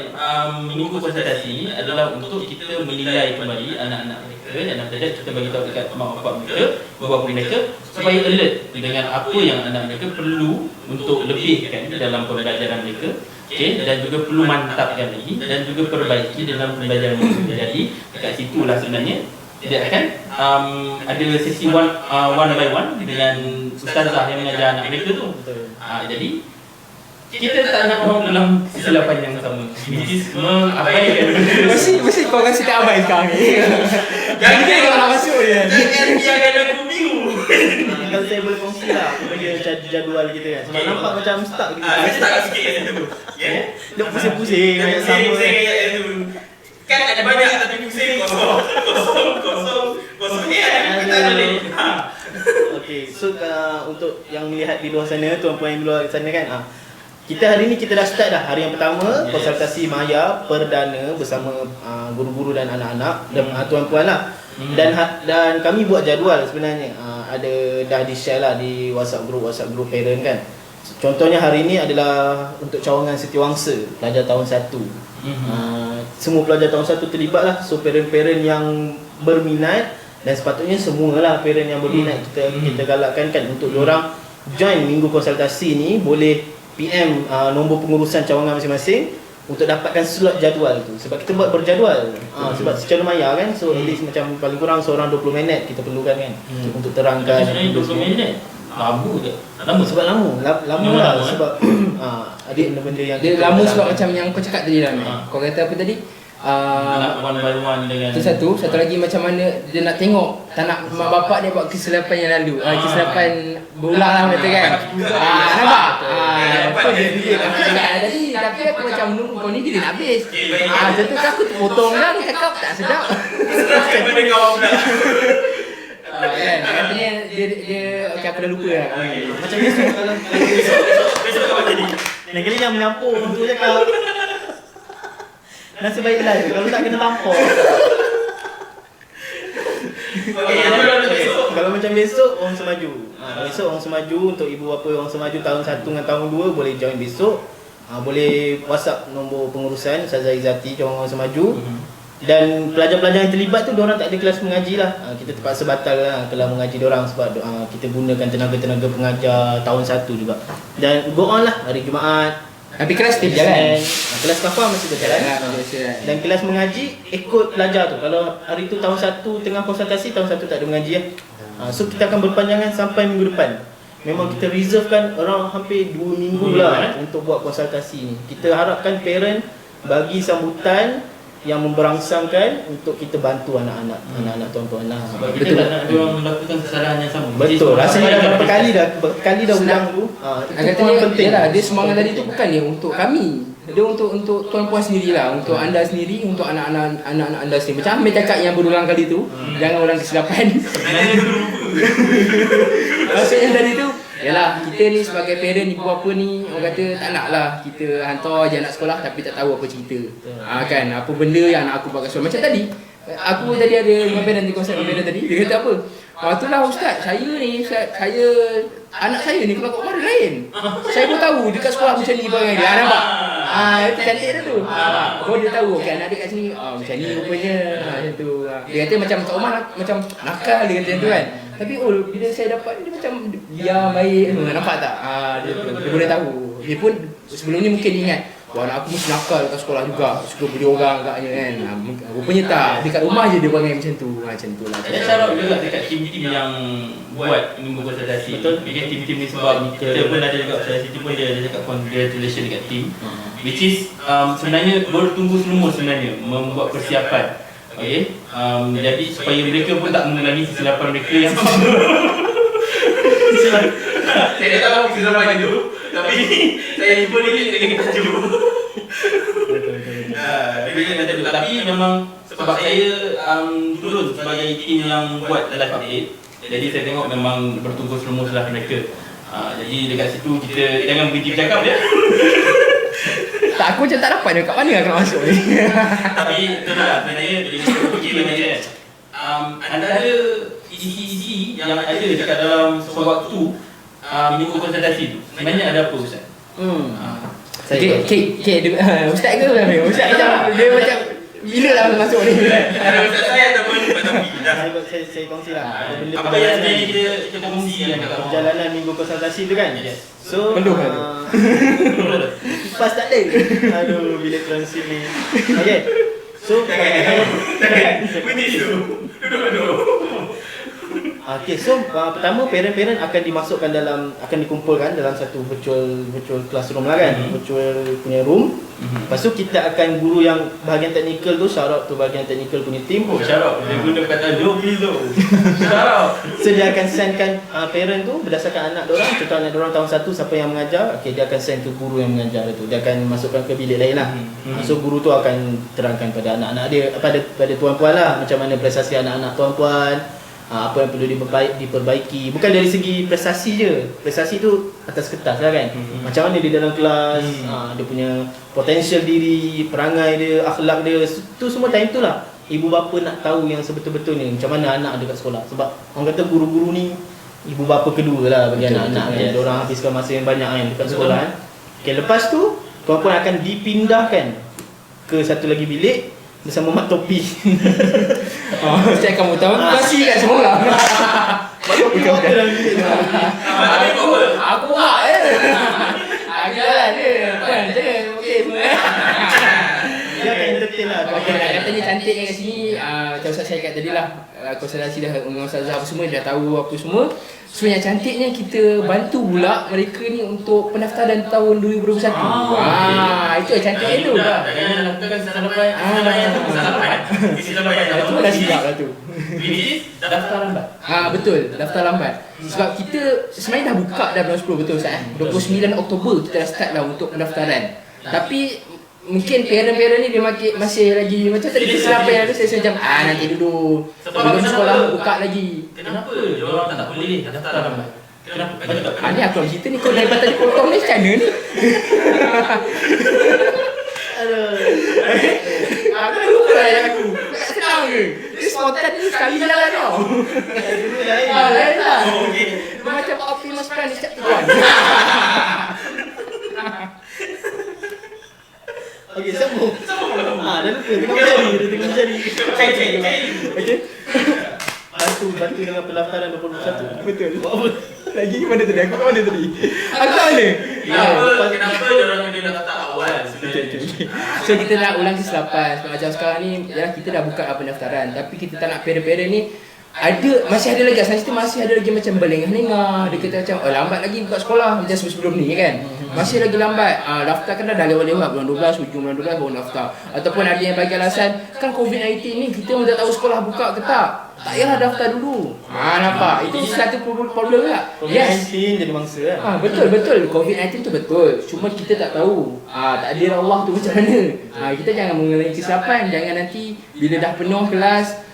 minggu konsultasi ini adalah untuk kita menilai kembali anak-anak mereka dan apa saja kita bagi tahu dekat mak bapak mereka, bapa mereka supaya alert dengan apa yang anak mereka perlu untuk lebihkan dalam pembelajaran mereka. Okey, dan juga perlu mantapkan lagi dan juga perbaiki dalam pembelajaran mereka. Jadi dekat situlah sebenarnya dia akan ada sesi one by one dengan ustazah yang mengajar anak mereka tu. Jadi kita tak nak orang dalam kesilapan yang sama, which is mengabaikan Mesti kau kasi tak abai sekarang ni. Jangan dia kalau nak masuk dia. jangan biarkan aku bingung. Kalau saya boleh kongsi lah, apa bagi jadual kita kan. Sebab nampak macam stuck gitu. Saya tak sikit kat situ. Ya. Dia pusing-pusing macam sama Pusing kan. kat situ. Kan ada banyak tapi pusing kosong. Kita balik. Okey, so untuk yang melihat di luar sana, tuan-puan yang di luar sana kan, kita hari ni kita dah start dah hari yang pertama konsultasi Maya perdana bersama guru-guru dan anak-anak dan tuan-puan lah. Dan kami buat jadual sebenarnya. Ada dah di-share lah di WhatsApp group parent kan. Contohnya hari ni adalah untuk cawangan Setiawangsa pelajar tahun 1. Semua pelajar tahun 1 terlibat lah. So parent-parent yang berminat dan sepatutnya semualah parent yang berminat kita galakkan kan untuk diorang join minggu konsultasi ni. Boleh PM nombor pengurusan cawangan masing-masing untuk dapatkan slot jadual tu. Sebab kita buat berjadual. Sebab secara maya kan, so at least macam paling kurang seorang 20 minit kita perlukan kan untuk terangkan. sebenarnya 20 minit lama ke? Lama Sebab lama lah lama. sebab ada benda-benda yang Dia kita lama dalam- sebab macam yang kau cakap tadi lah. Kau kata apa tadi? nak one by one dengan Itu satu lagi macam mana dia nak tengok tak nak mak bapak dia buat kesilapan yang lalu. Kesilapan berulang lah kata kan. Nampak? Apa dia cakap tadi tapi aku macam menunggu kau ni dia nak habis. Contoh kan aku terpotong lah dia cakap tak sedap. Daripada kau pula. Kan katanya dia okey aku dah lupa lah. Macam besok kalau Besok kau jadi. lain kali jangan menyampur tu cakap. Nasib baiklah kalau tak kena tampar. Okey, Kalau macam besok orang semaju. Besok orang semaju untuk ibu bapa orang semaju tahun 1 dengan tahun 2 boleh join besok. Boleh WhatsApp nombor pengurusan Ustazah Izzati cawangan orang semaju. Dan pelajar-pelajar yang terlibat tu diorang tak ada kelas mengaji lah. Kita terpaksa batal lah kelas mengaji diorang sebab kita gunakan tenaga-tenaga pengajar tahun 1 juga. Dan go on lah hari Jumaat. Tapi kelas tetap jalan. Kelas kafah masih berjalan. Dan kelas mengaji ikut pelajar tu. Kalau hari tu tahun 1 tengah konsultasi, tahun 1 tak ada mengaji ya. So kita akan berpanjangan sampai minggu depan. Memang kita reservekan orang hampir 2 minggu lah untuk buat konsultasi ni. Kita harapkan parent bagi sambutan yang memberangsangkan untuk kita bantu anak-anak tuan-tuan lah. sebab kita tak nak diorang melakukan kesalahan yang sama. Betul. Rasanya dah berapa kali dah ulang tu. Itu Katanya pun penting. yalah, dia semangat tadi tu bukan dia untuk kami. Dia untuk tuan-puan sendirilah, untuk anda sendiri, untuk anak-anak anda sendiri. Macam Amir cakap yang berulang kali tu, jangan ulang kesilapan. Sebenarnya dulu lupa. Maksudnya tadi tu yalah, kita ni sebagai parent ibu bapa ni orang kata tak naklah kita hantar je anak sekolah tapi tak tahu apa cerita. Kan apa benda yang anak aku buat kat sekolah. Macam tadi aku tadi ada dengan parent di konsep parent tadi dia kata apa? Itulah ustaz, saya ni saya anak saya ni keluar kat rumah lain. Saya pun tahu dekat sekolah macam ni perangai dia. Nampak? Itu cantik dah tu. Oh dia tahu okey anak dia kat sini macam ni rupanya. Macam tu. Dia kata macam kat rumah macam nakal dia kata macam tu kan. Tapi bila saya dapat dia macam diam baik. Nampak tak? Dia boleh tahu. Dia pun sebelum ni mungkin dia ingat wah anak aku mesti nakal kat sekolah juga. Suka beli orang agaknya kan. Rupanya tak. Dekat rumah je dia perangai macam tu. Macam tu lah. Saya syarat juga dekat tim-tim yang buat minggu konsultasi. Betul. Bikin tim-tim ni sebab kita pun ada juga Ustaz Siti pun dia ada cakap congratulations dekat tim. Which is sebenarnya baru tunggu semua sebenarnya membuat persiapan. Okay. Jadi supaya mereka pun tak mengulangi kesilapan mereka yang Saya tak tahu kesilapan itu, tapi saya info ni dengan tajuk. Tapi memang sebab saya turun sebagai tim yang buat live update, jadi saya tengok memang bertungkus lumuslah mereka. Jadi dekat situ kita jangan berhenti bercakap ya. Tak, aku macam tak dapat dia kat mana nak kena masuk ni. Tapi itulah sebenarnya bila kita pergi sebenarnya anda ada isi-isi yang ada dekat dalam sewaktu minggu konsultasi tu. Sebenarnya ada apa Ustaz? Ustaz ke lah? Ustaz macam dia macam bila lah masuk ni? Ada Ustaz saya ataupun Pak Tafi dah. Saya kongsi lah. Apa yang sebenarnya kita kongsi yang kat bawah. Perjalanan minggu konsultasi tu kan. So Penuh kan? kipas tak ada. Aduh, bilik transit ni. Okay. So Berhenti dulu. Duduk. okay, so pertama parent-parent akan dimasukkan akan dikumpulkan dalam satu virtual classroom lah kan, virtual punya room. Lepas tu kita akan guru yang bahagian teknikal tu, shout out tu bahagian teknikal punya team. Shout out. Dia guna kata Jovi tu. Shout out. So dia akan sendkan parent tu berdasarkan anak diorang. Contoh anak diorang tahun 1 siapa yang mengajar, okay, dia akan send ke guru yang mengajar tu. Dia akan masukkan ke bilik lain lah. So guru tu akan terangkan pada anak-anak dia, pada tuan-puan lah, macam mana prestasi anak-anak tuan-puan, apa yang perlu diperbaiki. Bukan dari segi prestasi je. Prestasi tu atas kertas lah kan. Macam mana dia dalam kelas, dia punya potensial diri, perangai dia, akhlak dia, tu semua time tu lah. Ibu bapa nak tahu yang sebetul-betulnya macam mana anak dekat sekolah. Sebab orang kata guru-guru ni ibu bapa kedua lah bagi anak-anak kan. Dia orang habiskan masa yang banyak kan dekat sekolah kan. Okay, lepas tu tuan-puan akan dipindahkan ke satu lagi bilik bersama mak topi. Saya akan motivasi kat semua orang. Mak topi apa dalam bilik tu? Aku mak agaklah dia. Bukan je. Okey semua. Dia akan entertain lah. Okey, katanya cantik kat sini. Macam Ustaz saya kat tadi lah, konsultasi dah dengan Ustazah apa semua, dah tahu apa semua. So yang cantiknya kita bantu pula mereka ni untuk pendaftaran tahun 2021. Itu yang cantiknya tu. Jangan lakukan kesalahan. Itu dah silap lah tu. Daftar lambat. Betul, daftar lambat. Sebab kita sebenarnya dah buka dah bulan 10, betul Ustaz? 29 Oktober kita dah start lah untuk pendaftaran. Tapi mungkin parent-parent ni dia masih lagi macam tadi kesilapan yang ada, saya macam nanti dulu belum sekolah buka lagi. Kenapa dia orang tak boleh daftar lambat? Kenapa? Ni aku nak cerita ni, kau daripada tadi potong ni macam mana ni? Aku dah lupa lah yang aku. Tak senang ke? Dia spontan ni sekali jalan tau. Lain lah. Dia macam Optimus Prime ni cak tuan. Okey, sambung. Dah lupa tengah mencari. Okey. Bantu dengan pendaftaran 2021. Betul. Lagi mana tadi? Aku kat mana tadi? Aku kat mana? Kenapa dia orang kena daftar awal sebenarnya? So kita nak ulang kesilapan. Sebab macam sekarang ni, yalah kita dah buka pendaftaran, tapi kita tak nak parent-parent ni masih ada lagi, kita masih ada lagi macam berlengah-lengah. Dia kata macam lambat lagi buka sekolah macam sebelum ni kan. Masih lagi lambat. Daftar kan dah lewat-lewat bulan 12, hujung bulan 12 baru daftar. Ataupun ada yang bagi alasan kan COVID-19 ni kita pun tak tahu sekolah buka ke tak. Tak payahlah daftar dulu. Nampak? Itu satu problem tak? Yes. COVID-19 jadi mangsa kan. Betul. COVID-19 tu betul. Cuma kita tak tahu takdir Allah tu macam mana. Kita jangan mengulangi kesilapan. Jangan nanti bila dah penuh kelas,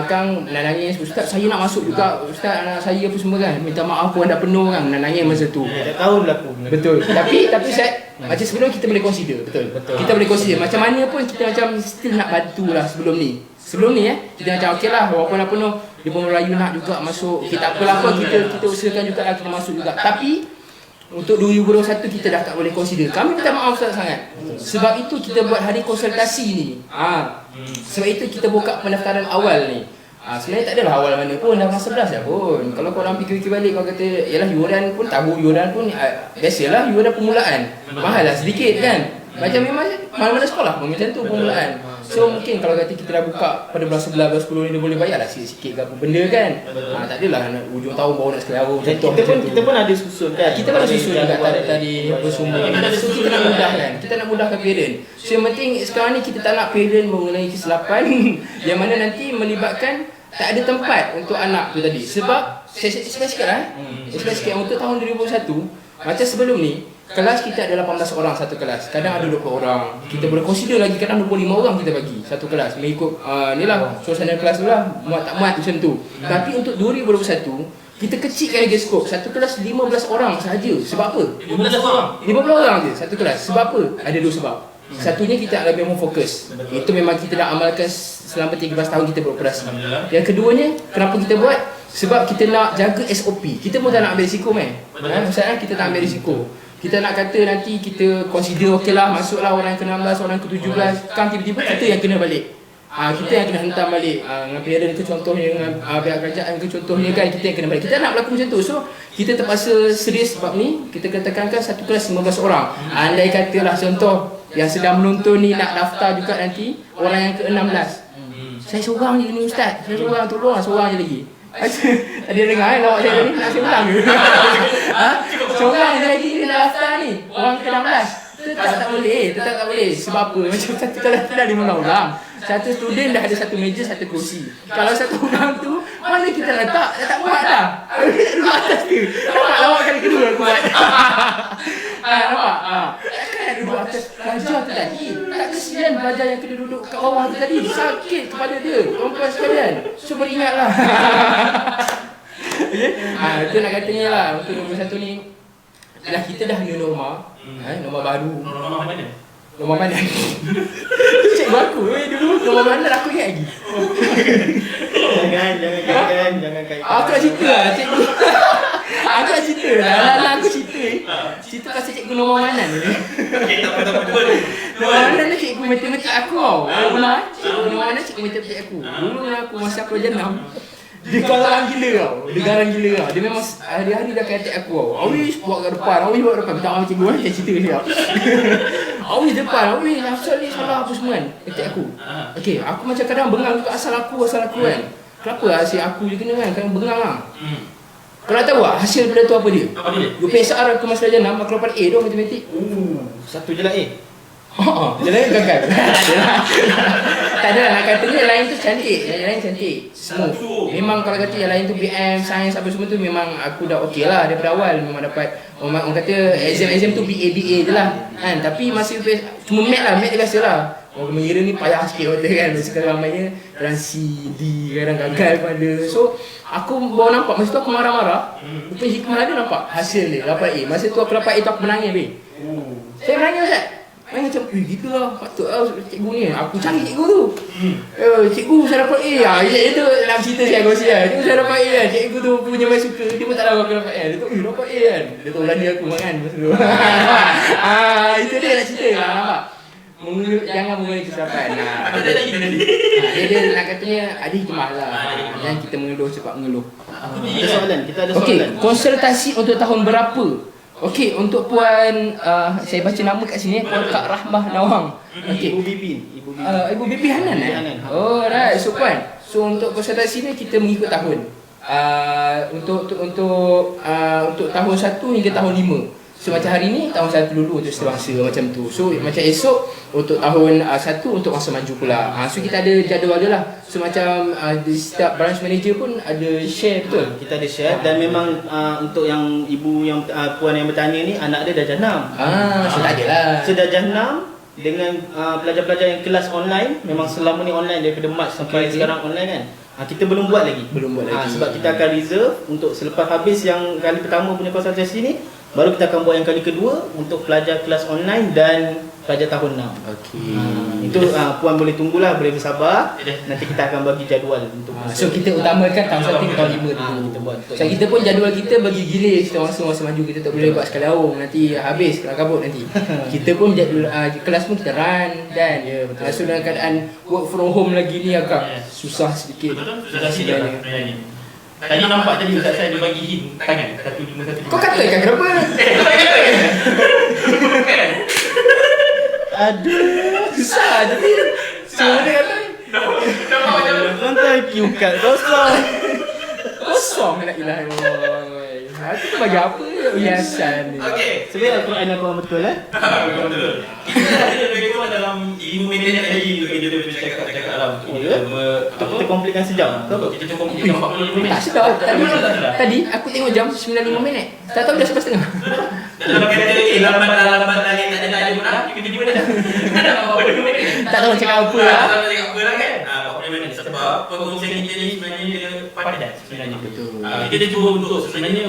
Kang nak nangis, Ustaz saya nak masuk juga, Ustaz anak saya apa semua kan, minta maaf pun dah penuh kan, nak nangis masa tu. Dah tahu berlaku. Betul. Tapi saya macam sebelum kita boleh consider, betul. Kita boleh consider macam mana pun kita macam still nak bantu lah sebelum ni. Sebelum ni kita macam okey lah, walaupun dah penuh, dia pun merayu nak juga masuk. Kita apalah apa, kita usahakan juga lah kita masuk juga. Tapi untuk 2021 kita dah tak boleh consider. Kami minta maaf sangat. Sebab itu kita buat hari konsultasi ni. Sebab itu kita buka pendaftaran awal ni. Sebenarnya tak adalah awal mana pun, dah masa 11 dah pun. Kalau korang fikir-fikir balik, kau kata yalah yuran pun, tabu yuran pun biasalah yuran permulaan. Mahal lah sedikit kan. Macam memang mana-mana sekolah pun macam tu permulaan. So mungkin kalau kata kita dah buka pada bulan 11, bulan 10 ni dia boleh bayar lah sikit-sikit ke apa benda kan. Tak adalah ujung tahun baru nak sekali awal. Kita pun ada susun kan. Kita pun ada susun juga tadi apa semua. So kita nak mudahkan. Kita nak mudahkan parent. So yang penting sekarang ni kita tak nak parent mengulangi kesilapan yang mana nanti melibatkan tak ada tempat untuk anak tu tadi. Sebab saya explain sikit lah. Explain sikit untuk tahun 2021, macam sebelum ni, kelas kita ada 18 orang satu kelas. Kadang ada 20 orang. Kita boleh consider lagi kadang 25 orang kita bagi satu kelas. Mengikut ni lah suasana kelas tu lah, muat tak muat macam tu. Tapi untuk 2021, kita kecilkan lagi skop. Satu kelas 15 orang sahaja. Sebab apa? 15 orang. 15 orang je satu kelas. Sebab apa? Ada dua sebab. Satunya kita lebih more fokus. Itu memang kita dah amalkan selama 13 tahun kita beroperasi. Yang keduanya, kenapa kita buat? Sebab kita nak jaga SOP. Kita pun tak nak ambil risiko masalah kita tak ambil risiko. Kita nak kata nanti kita consider okey lah, masuklah orang yang ke-16, orang yang ke-17, kan tiba-tiba kita yang kena balik. Kita yang kena hentam balik dengan parent ke contohnya, dengan pihak kerajaan ke contohnya kan, kita yang kena balik. Kita nak berlaku macam tu. So kita terpaksa serius sebab ni. Kita katakan satu kelas 15 orang. Andai katalah contoh yang sedang menonton ni nak daftar juga nanti orang yang ke-16. Saya seorang je ni ustaz. Saya seorang, tolonglah seorang je lagi. Tadi dengar lawak saya tadi, nak saya ulang ke? Seorang je lagi dia nak daftar ni, orang ke-16. Tetap tak boleh. Sebab apa? Macam satu kelas tu dah 5 orang. Satu student dah ada satu meja, satu kerusi. Kalau satu orang tu, mana kita letak? Dah tak muat dah. Duduk atas ke? Nampak lawak kali kedua aku buat. Nampak? Takkan nak duduk atas pelajar tu tadi. Tak kesian pelajar yang kena duduk kat bawah tu tadi. Sakit kepala dia. Tuan-tuan sekalian. So beringatlah. Itu nak katanya lah. Untuk nombor satu ni, dah kita dah new norma. Norma baru. Norma mana? Norma mana? Cikgu aku dulu norma mana aku ingat lagi. Jangan kaitkan. Aku nak cerita lah cikgu. Aku nak cerita lah. Aku cerita pasal cikgu norma mana ni. Okey, tak apa. Norma mana ni cikgu matematik aku tau. Cikgu norma mana cikgu matematik aku. Dulu aku masa aku ajar 6. Dia garang gila tau. Dia memang hari-hari dah kata aku tau. Awish buat kat depan. Minta maaf cikgu kan. Saya cerita siap. Awish depan. Awish asal ni salah apa semua kan. Kata aku. Okay, aku macam kadang bengang juga asal aku kan. Kenapa asyik aku je kena kan. Kadang bengang lah. Kau nak tahu tak hasil daripada tu apa dia? Apa dia? UPSR aku masa darjah 6 aku dapat A tu matematik. Satu je lah Dia lain gagal. Tak ada lah, nak katanya yang lain tu cantik. Yang lain cantik. Smooth. Memang kalau kata yang lain tu BM, sains apa semua tu memang aku dah okey lah daripada awal. Memang dapat orang kata exam tu BA je lah kan. Tapi masih cuma mat lah, mat dia biasa lah. Orang mengira ni payah sikit kata kan. Sekarang ramainya dalam C, D, kadang gagal pun ada. So aku baru nampak, masa tu aku marah-marah. Rupanya hikmah dia nampak hasil dia dapat A. Masa tu aku dapat A tu aku menangis weh. Saya menangis Ustaz. Main macam, gitu lah, patut lah cikgu ni. Aku cari cikgu tu. Cikgu saya dapat A. Itu nak cerita saya kongsi lah. Cikgu saya dapat A kan. Cikgu tu punya main suka. Dia pun tak tahu aku dapat A. Dia tu, dapat A kan. Dia tu berani aku makan masa tu. Itu dia nak cerita lah, nampak. Jangan mengulangi kesilapan. Dia nak katanya ada hikmah lah. Dan kita mengeluh cepat mengeluh. Kita ada soalan. Okey, konsultasi untuk tahun berapa? Okey, untuk puan saya baca nama kat sini, Puan Kak Rahmah Nawang. Okey. Ibu Bibi Hanan Oh, right. So puan, untuk konsultasi ni kita mengikut tahun. Untuk tahun 1 hingga tahun 5. So macam hari ni tahun 1 dulu untuk seterusnya macam tu. So macam esok untuk tahun 1 untuk masa maju pula. So kita ada jadual dia lah. So macam di setiap branch manager pun ada share, betul? Kita ada share dan memang untuk yang ibu yang puan yang bertanya ni, anak dia darjah 6. So tak adalah. So darjah 6 dengan pelajar-pelajar yang kelas online, memang selama ni online daripada Mac sampai sekarang online kan. Kita belum buat lagi. Sebab kita akan reserve untuk selepas habis yang kali pertama punya konsultasi ni, baru kita akan buat yang kali kedua untuk pelajar kelas online dan pelajar tahun 6. Okey. Itu puan boleh tunggulah, boleh bersabar. Nanti kita akan bagi jadual untuk so kita utamakan tahun 1 ke tahun 5 dulu. kita buat. So kita pun jadual kita bagi gila kita masa maju, kita tak boleh buat sekali awam nanti habis kelam kabut nanti. Kita pun jadual kelas pun kita run dan so dalam keadaan work from home lagi ni agak susah sedikit. Betul? Sudah silap lah sebenarnya. Tadi nampak tadi Ustaz saya dia bagi hint tangan 151. Kau katakan kenapa? Aduh, Susah jadi semua dia kata lantai kiu kat kosong la ilaha illallah. Itu bagi apa hiasan ni? Okey. Sebenarnya Al-Quran yang kurang betul Betul. Kita ada lebih kurang dalam 5 minit lagi untuk kita cakap lah Oh, ya? Kita komplitkan sejam ke apa? Kita cukup 45 minit. Tak sedap. Memang tak sedap. Tadi aku tengok jam 9.05 minit. Tak tahu dah 11.30. Dalam kata lambat lagi tak ada pun lah. Tiba-tiba dah. Dah 45 minit. Tak tahu cakap apa lah. Tak tahu cakap apa lah kan. 45 minit sebab perkongsian kita ni sebenarnya dia padat sebenarnya. Betul. Kita cuba untuk sebenarnya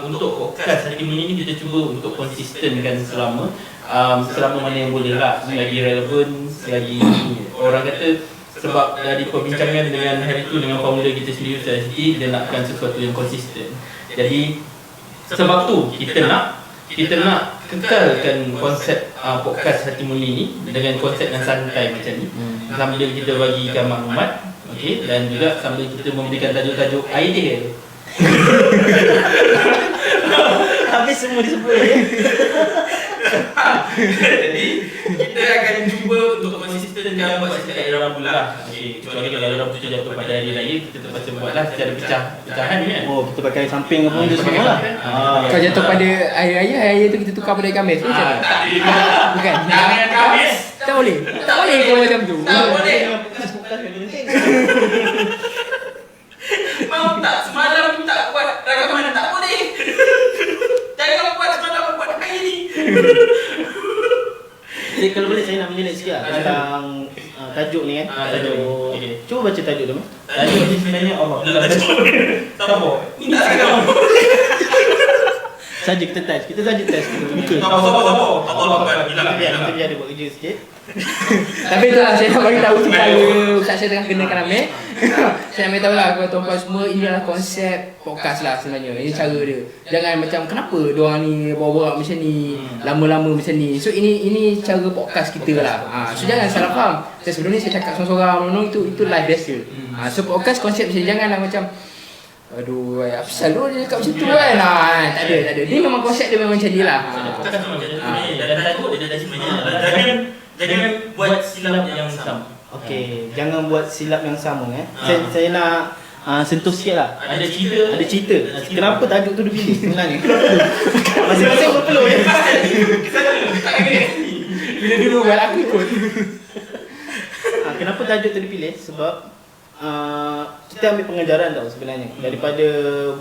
untuk podcast hari ini kita cuba untuk konsistenkan selama mana yang boleh lah, selagi relevan, selagi orang kata, sebab dari perbincangan dengan hari itu dengan founder kita sendiri Ustaz Siti, dia nakkan sesuatu yang konsisten. Jadi sebab tu kita nak kekalkan konsep podcast Hati-Muli ni dengan konsep yang santai macam ni, sambil kita bagikan maklumat, okey, dan juga sambil kita memberikan tajuk-tajuk idea. Habis semua disebut ya. Jadi kita akan cuba untuk konsistenkan buat setiap hari Rabu lah. Okey, kecuali kalau Rabu tu jatuh pada hari raya, kita terpaksa buatlah secara pecahan kan. Oh, kita pakai samping apa tu semua lah. Kau jatuh pada hari raya tu kita tukar pada Khamis tu macam mana? Bukan. Jangan Khamis. Tak boleh. Tak boleh kau macam tu. Tak boleh. Mau tak semalam minta buat rakaman tak boleh. Jangan buat semalam, buat hari ni. Jadi kalau boleh saya nak menyelek sikit lah tentang tajuk ni kan. Tajuk. Okey. Cuba baca tajuk tu. Tajuk ni sebenarnya Allah. Siapa? Minta sekarang. Saja kita test. Kita saja test. Betul. Siapa? Allah Akbar. Hilang. Kita biar dia buat kerja sikit. Tapi itulah saya nak bagi tahu supaya Ustaz saya tengah kenakan Amir. Saya nak beritahu lah kepada tuan-tuan semua, ini adalah konsep podcast lah sebenarnya. Ini cara dia. Jangan macam kenapa diorang ni bawa-bawa macam ni, lama-lama macam ni. So ini cara podcast kita lah. So jangan salah faham. Sebelum ni saya cakap sorang-sorang itu live biasa. So podcast konsep macam ni, janganlah macam aduh, apa selalu dia cakap macam tu kan. Tak ada. Dia memang konsep dia memang macam ni lah. Podcast memang macam ni. Dan tajuk dia dah sebenarnya. Jangan buat silap yang sama. Okey, jangan buat silap yang sama Saya nak sentuh sikit lah. Ada cerita. Ada cerita. Kenapa tajuk tu dipilih sebenarnya? Masing-masing berpeluh ya. Bila dulu buat aku ikut. Kenapa tajuk tu dipilih? Sebab kita ambil pengajaran tau sebenarnya daripada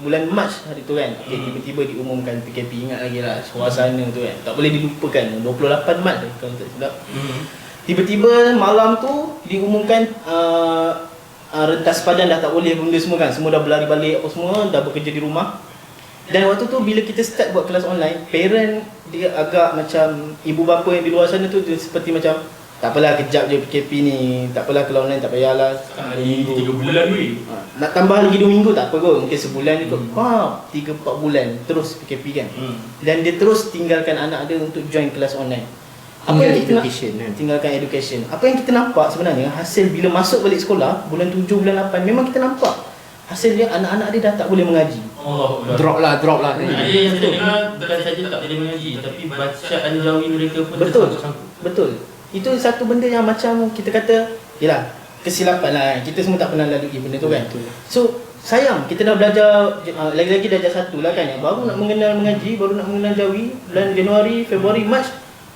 bulan Mac hari tu kan. Okay, tiba-tiba diumumkan PKP. Ingat lagi lah suasana tu kan, tak boleh dilupakan. 28 Mac kalau tak silap. Tiba-tiba malam tu diumumkan rentas padan dah tak boleh benda semua kan. Semua dah berlari balik apa semua, dah bekerja di rumah. Dan waktu tu bila kita start buat kelas online, parent dia agak macam ibu bapa yang di luar sana tu dia seperti macam tak apalah kejap je PKP ni, tak apalah kalau online tak payahlah. 3 bulan weh. Nak tambah lagi 2 minggu tak apa kot, mungkin sebulan ikut. 3-4 bulan terus PKP kan. Dan dia terus tinggalkan anak dia untuk join kelas online. Apa yang kita tinggalkan education. Apa yang kita nampak sebenarnya hasil bila masuk balik sekolah bulan 7 bulan 8, memang kita nampak hasilnya anak-anak dia dah tak boleh mengaji. Drop lah. Ada yang saya dengar bukan saja tak boleh mengaji, tapi bacaan jawi mereka pun Betul. Itu satu benda yang macam kita kata, yelah, kesilapan lah. Kita semua tak pernah lalui benda tu kan. So, sayang, kita dah belajar, lagi-lagi darjah 1 lah kan. Yang baru nak mengenal mengaji, baru nak mengenal jawi, bulan Januari, Februari, Mac,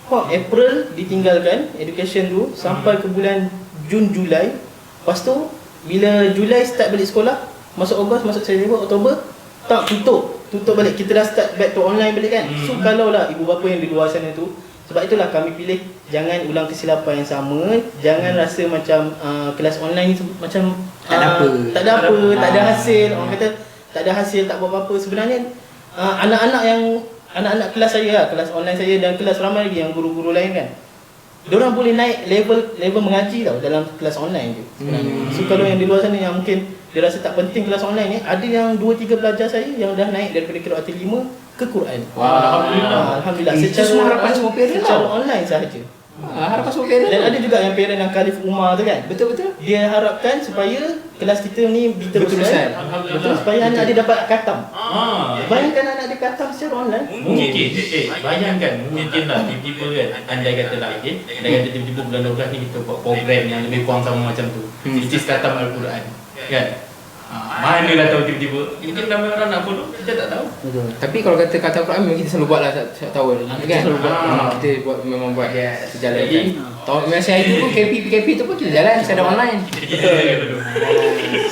April ditinggalkan education tu sampai ke bulan Jun, Julai. Lepas tu, bila Julai start balik sekolah, masuk Ogos, masuk September, Oktober, tak tutup balik. Kita dah start back to online balik kan. So, kalau lah ibu bapa yang di luar sana tu, sebab itulah kami pilih jangan ulang kesilapan yang sama. Jangan rasa macam kelas online ni macam tak ada apa, tak ada hasil. Orang kata tak ada hasil, tak buat apa-apa. Sebenarnya anak-anak kelas saya lah, kelas online saya dan kelas ramai lagi yang guru-guru lain kan, diorang boleh naik level mengaji tau dalam kelas online je sebenarnya. So kalau yang di luar sana yang mungkin dia rasa tak penting kelas online ni, ada yang 2-3 pelajar saya yang dah naik daripada Qiraatil 5 ke Quran. Alhamdulillah. Itu semua harapan semua parent secara tau. online sahaja. Harapan semua parent. Dan ada juga yang parent yang Khalif Umar tu kan. Betul. Dia harapkan supaya kelas kita ni diteruskan. Betul, supaya anak dia dapat khatam. Bayangkan anak dia khatam secara online. Mungkin. Bayangkan mungkinlah tiba-tiba kan, andai katalah okey. Andai kata tiba-tiba bulan 12 ni kita buat program yang lebih kurang sama macam tu. Which is khatam Al-Quran. Kan? Manalah tahu tiba-tiba. Mungkin ramai orang nak follow, kita tak tahu. Betul. Tapi kalau kata Quran memang kita selalu buat lah setiap tahun. Kan? selalu buat. Kita buat memang buat jalan Jadi, kan. Tahun masa itu pun PKP tu pun kita jalan secara online. Betul.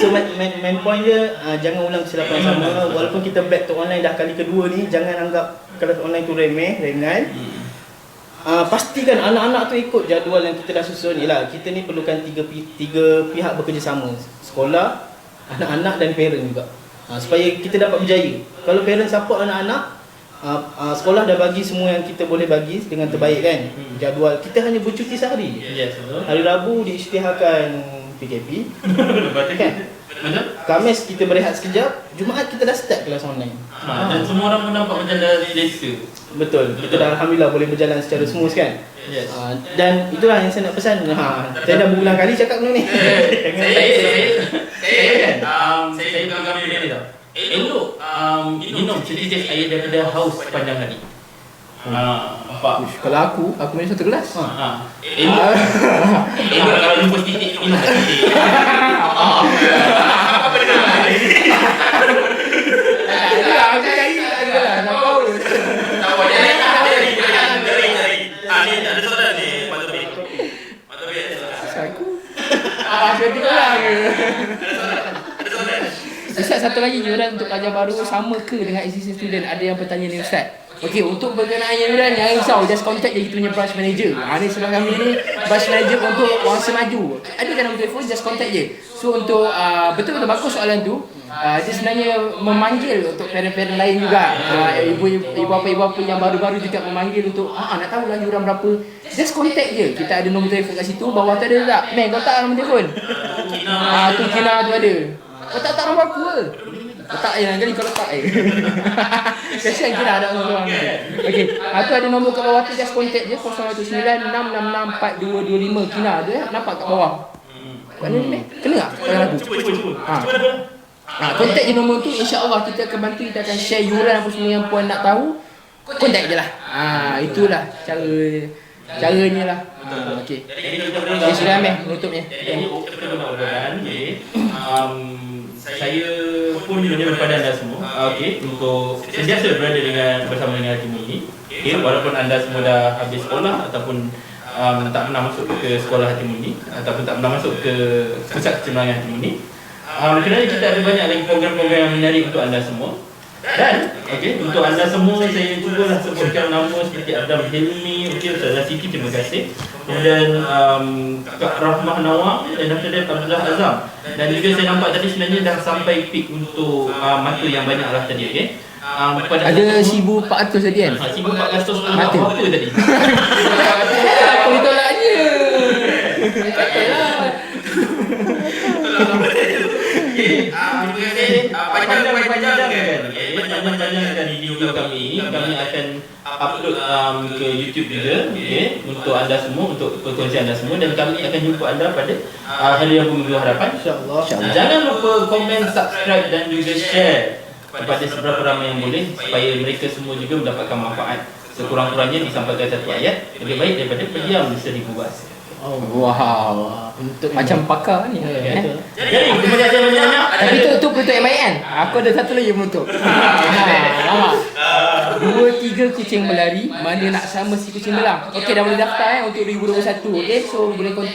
So main point dia, jangan ulang kesilapan yang sama. Walaupun kita back to online dah kali kedua ni, jangan anggap kelas online tu remeh, ringan. Pastikan anak-anak tu ikut jadual yang kita dah susun. Yalah, kita ni perlukan tiga pihak bekerjasama. Sekolah, anak-anak dan parent juga. Supaya kita dapat berjaya. Kalau parent support anak-anak, sekolah dah bagi semua yang kita boleh bagi dengan terbaik kan. Jadual kita hanya bercuti sehari. Yes, betul. Hari Rabu diisytiharkan PKP. Kan? Betul? Khamis kita berehat sekejap, Jumaat kita dah start kelas online. Dan semua orang pun nampak macam dah register. Betul. Kita dah alhamdulillah boleh berjalan secara smooth kan. Yes. Dan itulah yang saya nak pesan. Saya dah berulang kali cakap benda ni. Saya pegang benda ni tau. Elok minum setetes air daripada haus sepanjang hari. Nampak? Kalau aku minum satu gelas. Elok kalau jumpa titik minum titik. Apa benar? Aku cari tak ada gelas. Nak tahu. Tahu dia dari. Ni ada soalan ni, Pak Tobik. Pak Tobik ada soalan. Aku. Jadi gelas ke? Ada soalan. Ustaz, satu lagi yuran untuk pelajar baru sama ke dengan existing student? Ada yang bertanya ni Ustaz. Okey, untuk berkenaan yuran, jangan risau, just contact je kita punya branch manager. Ni sebelah kami ni branch manager untuk Wangsa Maju. Ada kan nombor telefon, just contact je. So untuk betul-betul bagus soalan tu. Dia sebenarnya memanggil untuk parent-parent lain juga. Ibu apa yang baru-baru juga memanggil untuk nak tahu lah yuran berapa. Just contact je. Kita ada nombor telefon kat situ. Bawah tu ada tak? Meh, kau tak nombor telefon? Tu Kina tu ada. Kau tak nombor aku ke? Letak je, kali kau letak je. Kasihan kira ada orang-orang ni. Okey, tu ada nombor kat bawah tu, just contact je 0196664225. Kina tu nampak kat bawah. Kat ni meh? Kena tak? Kat lagu. Contact je nombor tu, insya-Allah kita akan bantu, kita akan share yuran apa semua yang puan nak tahu. Contact je lah. Itulah caranya lah. Okey. Jadi sudah meh menutupnya. Jadi mudah-mudahan saya pun menyuruh kepada anda semua untuk sentiasa berada bersama dengan tim ini. Walaupun anda semua dah habis sekolah ataupun tak pernah masuk ke sekolah Hatim Mundi ataupun tak pernah masuk ke pusat kecemerlangan Hatim Mundi, kerana kita ada banyak lagi program-program yang menarik untuk anda semua. Dan untuk anda semua saya cubalah sebutkan nama seperti Adam Hilmi, Ustazah Siti, terima kasih. Kemudian Kak Rahmah Nawang dan Dr. Abdullah Azam. Dan juga saya nampak tadi sebenarnya dah sampai peak untuk mata yang banyak lah tadi. Ada 1,400 tadi kan? 1,400 mata. apa tadi? Aku ditolak je. Panjang-panjangkan video kami akan upload ke YouTube juga untuk anda semua, untuk perkongsian anda semua, dan kami akan jumpa anda pada hari Rabu Minggu hadapan, insya-Allah. Jangan lupa komen, subscribe dan juga share kepada seberapa ramai yang boleh supaya mereka semua juga mendapatkan manfaat. Sekurang-kurangnya disampaikan satu ayat lebih baik daripada pendiam 1,000 bahasa. Wow. Macam pakar ni. Jadi terima kasih banyak-banyak. Tapi tu penutup MIN. Aku ada satu lagi penutup. 2-3 kucing berlari, mana nak sama si kucing belang. Okey, dah boleh daftar untuk 2021. Okey, so boleh kontak